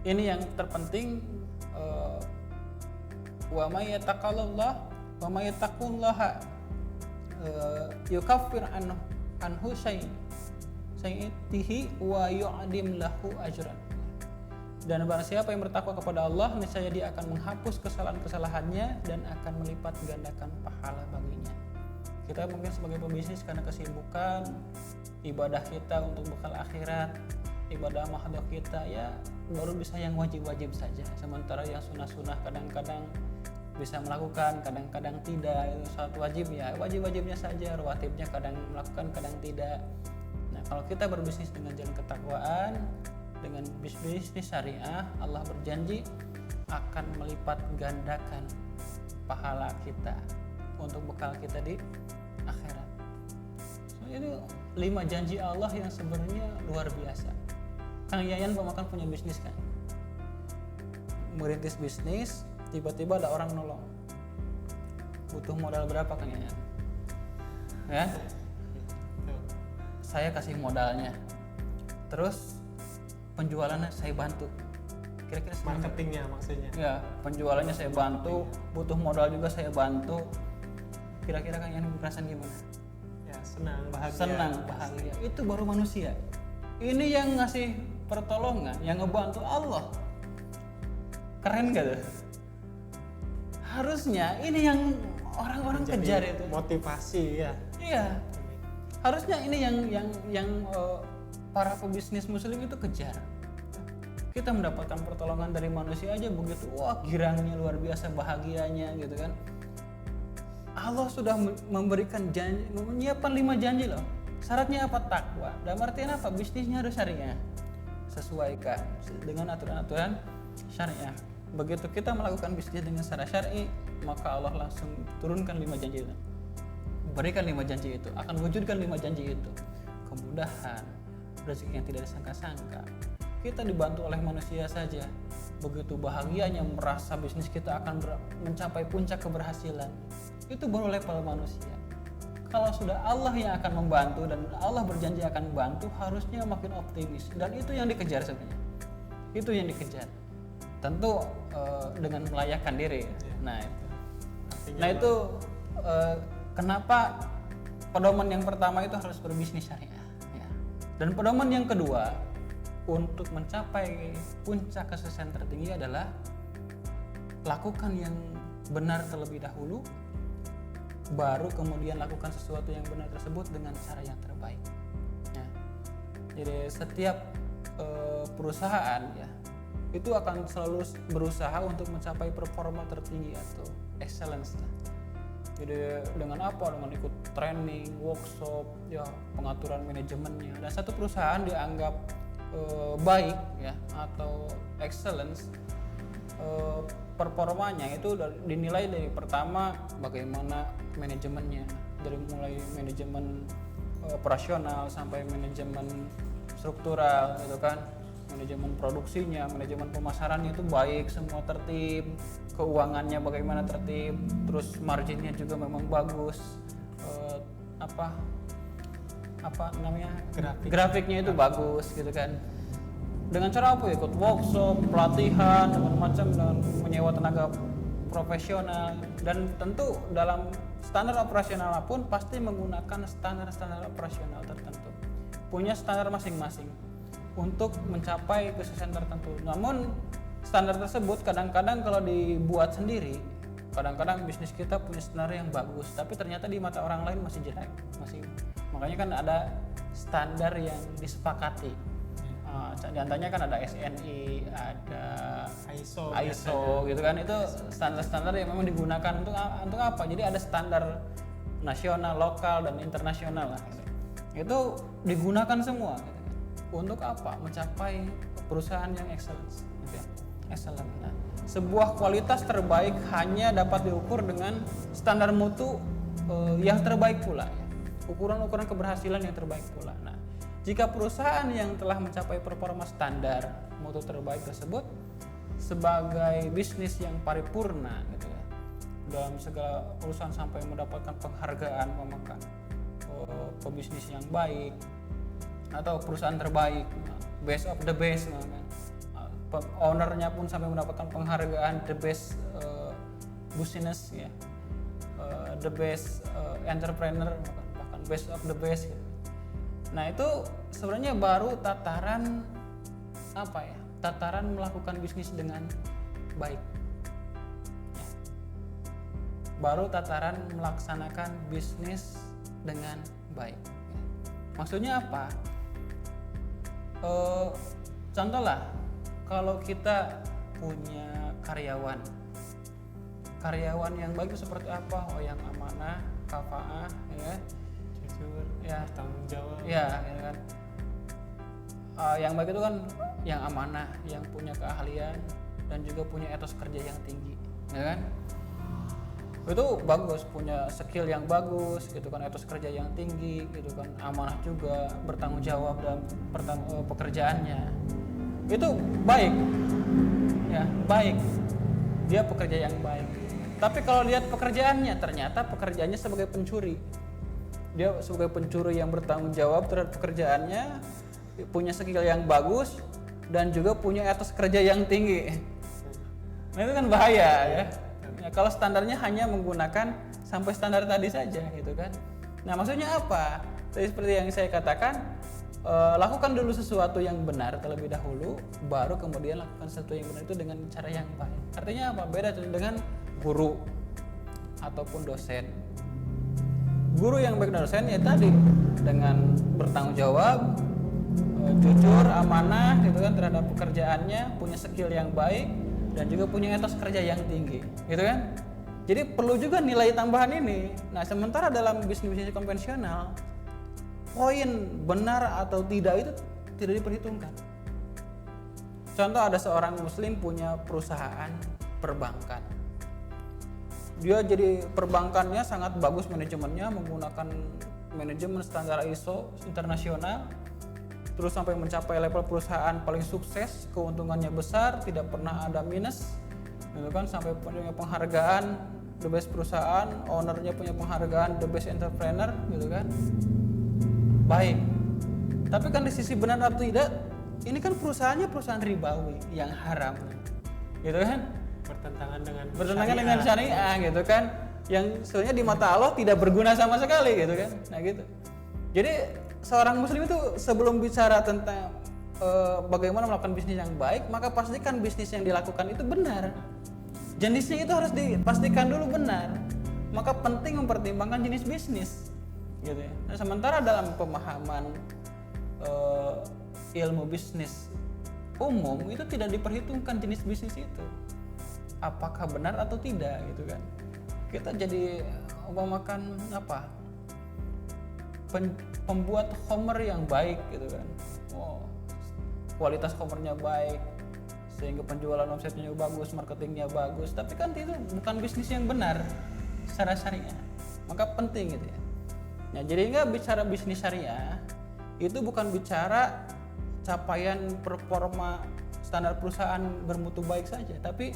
ini yang terpenting, wa may yattaqullaha yukaffir anhu sayyi'atihi wa yu'adim lahu ajran. Dan barang siapa yang bertakwa kepada Allah, niscaya dia akan menghapus kesalahan-kesalahannya dan akan melipat gandakan pahala baginya. Kita mungkin sebagai pebisnis karena kesibukan ibadah kita untuk bekal akhirat, ibadah mahdoh kita ya baru bisa yang wajib-wajib saja. Sementara yang sunah-sunah kadang-kadang bisa melakukan, kadang-kadang tidak. Itu salat wajib ya wajib-wajibnya saja, rawatibnya kadang melakukan, kadang tidak. Nah kalau kita berbisnis dengan jalan ketakwaan, dengan bisnis syariah, Allah berjanji akan melipat gandakan pahala kita untuk bekal kita di akhirat. So, itu 5 janji Allah yang sebenarnya luar biasa. Kang Yayan pemakan punya bisnis kan, merintis bisnis, tiba-tiba ada orang nolong. Butuh modal berapa Kang Yayan? Ya, saya kasih modalnya, terus penjualannya saya bantu. Kira-kira marketingnya maksudnya. Ya, penjualannya saya bantu, butuh modal juga saya bantu. Kira-kira Kang Yayan perasaan gimana? Ya senang bahagia. senang bahagia, itu baru manusia. Ini yang ngasih pertolongan, yang ngebantu Allah. Keren gak tuh? Harusnya ini yang orang-orang Menjadi kejar itu. motivasi ya. Iya. Harusnya ini yang para pebisnis muslim itu kejar. Kita mendapatkan pertolongan dari manusia aja begitu, wah girangnya luar biasa, bahagianya gitu kan. Allah sudah memberikan janji, menyiapkan 5 janji loh. Syaratnya apa? Takwa. Dan artian apa? Bisnisnya harus syariah. Sesuaikan dengan aturan-aturan syariah. Begitu kita melakukan bisnis dengan secara syar'i, maka Allah langsung turunkan 5 janji itu. Berikan 5 janji itu, akan wujudkan 5 janji itu. Kemudahan, rezeki yang tidak disangka-sangka. Kita dibantu oleh manusia saja. Begitu bahagianya merasa bisnis kita akan mencapai puncak keberhasilan. Itu baru level manusia. Kalau sudah Allah yang akan membantu dan Allah berjanji akan membantu, harusnya makin optimis. Dan itu yang dikejar sebenarnya. Itu yang dikejar. Tentu dengan melayakkan diri. Nah itu. Nah itu kenapa pedoman yang pertama itu harus berbisnis syariah. Ya. Dan pedoman yang kedua, untuk mencapai puncak kesuksesan tertinggi adalah lakukan yang benar terlebih dahulu, baru kemudian lakukan sesuatu yang benar tersebut dengan cara yang terbaik. Ya. Jadi setiap perusahaan ya itu akan selalu berusaha untuk mencapai performa tertinggi atau excellence. Jadi dengan apa? Dengan ikut training, workshop, ya pengaturan manajemennya. Dan satu perusahaan dianggap baik ya atau excellence, performanya itu dinilai dari pertama bagaimana manajemennya, dari mulai manajemen operasional sampai manajemen struktural gitu kan, manajemen produksinya, manajemen pemasarannya itu baik, semua tertib, keuangannya bagaimana tertib, terus marginnya juga memang bagus, apa namanya, grafiknya itu bagus gitu kan. Dengan cara apa? Ikut workshop, pelatihan, macam-macam, dengan menyewa tenaga profesional, dan tentu dalam standar operasional pun pasti menggunakan standar-standar operasional tertentu, punya standar masing-masing untuk mencapai kesuksesan tertentu. Namun standar tersebut kadang-kadang kalau dibuat sendiri, kadang-kadang bisnis kita punya standar yang bagus, tapi ternyata di mata orang lain masih jelek, makanya kan ada standar yang disepakati. Di antaranya kan ada SNI, ada ISO gitu kan. Itu standar-standar yang memang digunakan untuk apa? Jadi ada standar nasional, lokal, dan internasional lah. Itu digunakan semua. Gitu. Untuk apa? Mencapai perusahaan yang excellence. Gitu ya. Excellent. Nah, sebuah kualitas terbaik hanya dapat diukur dengan standar mutu yang terbaik pula. Ya. Ukuran-ukuran keberhasilan yang terbaik pula. Nah, jika perusahaan yang telah mencapai performa standar mutu terbaik tersebut sebagai bisnis yang paripurna gitu ya, dalam segala perusahaan sampai mendapatkan penghargaan memakan pebisnis yang baik atau perusahaan terbaik, best of the best, ownernya pun sampai mendapatkan penghargaan the best business ya, the best entrepreneur, bahkan best of the best gitu. Nah itu sebenarnya baru tataran apa ya? Tataran melakukan bisnis dengan baik. Ya. Baru tataran melaksanakan bisnis dengan baik. Ya. Maksudnya apa? Contohlah, kalau kita punya karyawan yang baik itu seperti apa? Oh, yang amanah, kafaah, ya. Jujur, ya, bertanggung jawab. Ya, ya kan. Yang baik itu kan yang amanah, yang punya keahlian, dan juga punya etos kerja yang tinggi, ya kan? Itu bagus, punya skill yang bagus, gitu kan, etos kerja yang tinggi, gitu kan, amanah juga, bertanggung jawab dalam pekerjaannya. Itu baik, ya baik. Dia pekerja yang baik. Tapi kalau lihat pekerjaannya, ternyata pekerjaannya sebagai pencuri. Dia sebagai pencuri yang bertanggung jawab terhadap pekerjaannya, punya skill yang bagus, dan juga punya etos kerja yang tinggi. Nah itu kan bahaya ya. Ya kalau standarnya hanya menggunakan sampai standar tadi saja gitu kan. Nah, maksudnya apa? Jadi seperti yang saya katakan, lakukan dulu sesuatu yang benar terlebih dahulu, baru kemudian lakukan sesuatu yang benar itu dengan cara yang baik. Artinya apa? Beda dengan guru ataupun dosen. Guru yang baik dan dosen ya tadi dengan bertanggung jawab, jujur, amanah gitu kan terhadap pekerjaannya, punya skill yang baik dan juga punya etos kerja yang tinggi, gitu kan? Jadi perlu juga nilai tambahan ini. Nah, sementara dalam bisnis konvensional, poin benar atau tidak itu tidak diperhitungkan. Contoh, ada seorang muslim punya perusahaan perbankan. Dia jadi perbankannya sangat bagus manajemennya, menggunakan manajemen standar ISO internasional, terus sampai mencapai level perusahaan paling sukses, keuntungannya besar, tidak pernah ada minus, gitu kan, sampai punya penghargaan the best perusahaan, ownernya punya penghargaan the best entrepreneur, gitu kan. Baik, tapi kan di sisi benar atau tidak, ini kan perusahaannya perusahaan ribawi yang haram, gitu kan, bertentangan dengan syariah, gitu kan, yang sebenarnya di mata Allah tidak berguna sama sekali, gitu kan. Nah gitu. Jadi seorang muslim itu sebelum bicara tentang bagaimana melakukan bisnis yang baik, maka pastikan bisnis yang dilakukan itu benar. Jenisnya itu harus dipastikan dulu benar. Maka penting mempertimbangkan jenis bisnis, gitu ya. Nah, sementara dalam pemahaman ilmu bisnis umum itu tidak diperhitungkan jenis bisnis itu apakah benar atau tidak, gitu kan. Kita jadi umpamakan apa, pembuat homer yang baik, gitu kan. Kualitas homernya baik sehingga penjualan omsetnya bagus, marketingnya bagus, tapi kan itu bukan bisnis yang benar secara syariah. Maka penting gitu ya. Nah, jadi nggak bicara bisnis syariah itu bukan bicara capaian performa standar perusahaan bermutu baik saja, tapi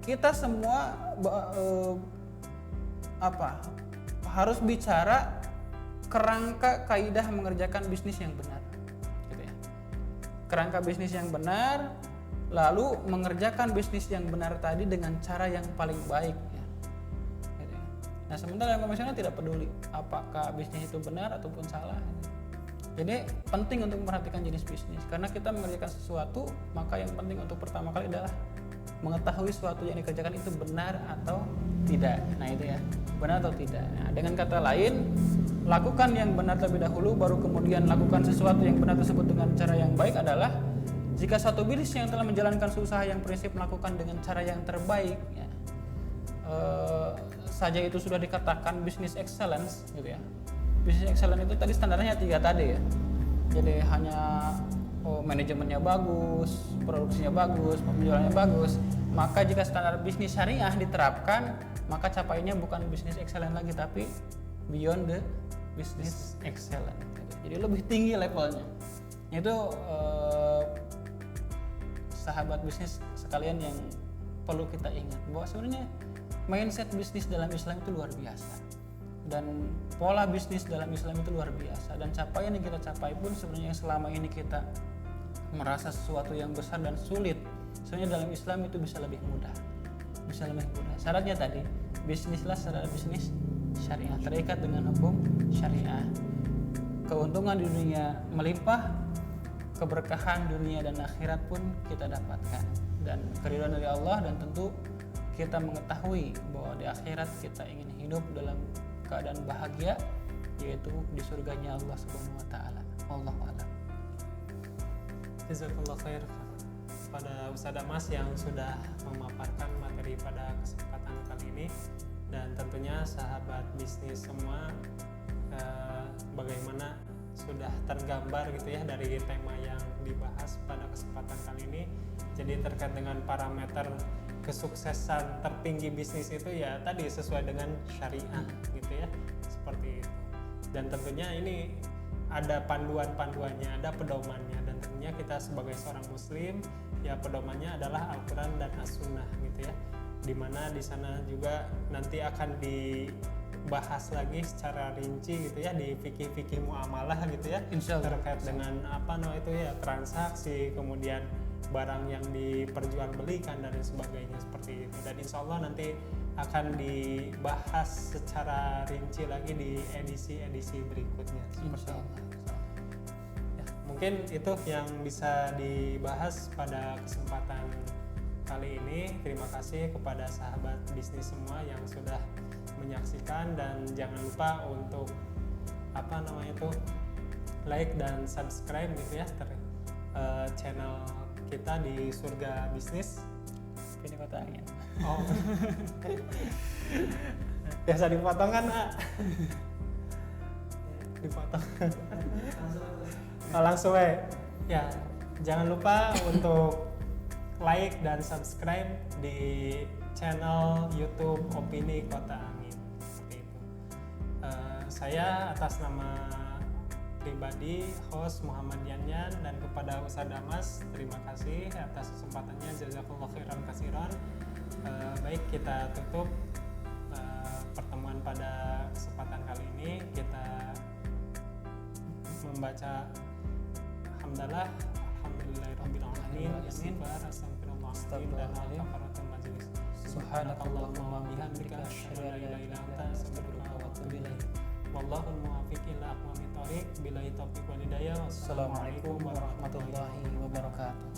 kita semua harus bicara kerangka kaidah mengerjakan bisnis yang benar, gitu ya. Kerangka bisnis yang benar, lalu mengerjakan bisnis yang benar tadi dengan cara yang paling baik, ya. Gitu ya. Nah, sementara yang konvensional tidak peduli apakah bisnis itu benar ataupun salah. Jadi penting untuk memperhatikan jenis bisnis, karena kita mengerjakan sesuatu, maka yang penting untuk pertama kali adalah mengetahui sesuatu yang dikerjakan itu benar atau tidak. Nah itu ya, benar atau tidak. Nah, dengan kata lain, lakukan yang benar terlebih dahulu, baru kemudian lakukan sesuatu yang benar tersebut dengan cara yang baik adalah jika suatu bisnis yang telah menjalankan usaha yang prinsip melakukan dengan cara yang terbaik, ya, saja itu sudah dikatakan bisnis excellence, gitu ya. Bisnis excellence itu tadi standarnya 3 tadi ya. Jadi hanya manajemennya bagus, produksinya bagus, penjualannya bagus. Maka jika standar bisnis syariah diterapkan, maka capaiannya bukan bisnis excellence lagi, tapi beyond the business excellence. Jadi lebih tinggi levelnya. Itu sahabat bisnis sekalian yang perlu kita ingat bahwa sebenarnya mindset bisnis dalam Islam itu luar biasa. Dan pola bisnis dalam Islam itu luar biasa, dan capaian yang kita capai pun sebenarnya selama ini kita merasa sesuatu yang besar dan sulit, sebenarnya dalam Islam itu bisa lebih mudah. Syaratnya tadi, bisnislah secara bisnis syariah, terikat dengan hukum syariah. Keuntungan di dunia melimpah, keberkahan dunia dan akhirat pun kita dapatkan, dan keridhaan dari Allah, dan tentu kita mengetahui bahwa di akhirat kita ingin hidup dalam keadaan bahagia, yaitu di surganya Allah Subhanahu wa taala. Wallahu a'lam. Jazakallah khair pada Ustaz Mas yang sudah memaparkan materi pada kesempatan kali ini, dan tentunya sahabat bisnis semua bagaimana sudah tergambar gitu ya dari tema yang dibahas pada kesempatan kali ini. Jadi terkait dengan parameter kesuksesan tertinggi bisnis itu ya tadi sesuai dengan syariah gitu ya, seperti itu. Dan tentunya ini ada panduannya, ada pedomannya, dan tentunya kita sebagai seorang muslim ya pedomannya adalah Al-Quran dan As-Sunnah gitu ya, dimana di sana juga nanti akan dibahas lagi secara rinci gitu ya di fikih muamalah gitu ya, terkait dengan transaksi, kemudian barang yang diperjualbelikan dan sebagainya seperti itu. Dan insya Allah nanti akan dibahas secara rinci lagi di edisi-edisi berikutnya. Insya Allah. Ya, mungkin itu yang bisa dibahas pada kesempatan kali ini. Terima kasih kepada sahabat bisnis semua yang sudah menyaksikan, dan jangan lupa untuk like dan subscribe gitu ya channel kita di Surga Bisnis. Ini kota angin. Oh. Biasa dipotong kan, Kak? Dipotong. Langsung we. Ya, jangan lupa untuk like dan subscribe di channel YouTube Opini Kota Angin. Seperti itu. Saya atas nama pribadi host Muhammad Yanyan, dan kepada Ustaz Damas terima kasih atas kesempatannya, jazakallahu khairan katsiran. Baik, kita tutup pertemuan pada kesempatan kali ini. Kita membaca hamdalah, alhamdulillahirabbil alamin, istighfar, astagfirullahaladzim, dan al-kafaratul majlis. Subhanakallahumma wa bihamdika asyhadu an la ilaha illa anta astaghfiruka wa atubu ilaik. Wallahul muwaffiq ila aqwamit thoriq. Billahi taufiq wal hidayah. Wassalamualaikum warahmatullahi wabarakatuh.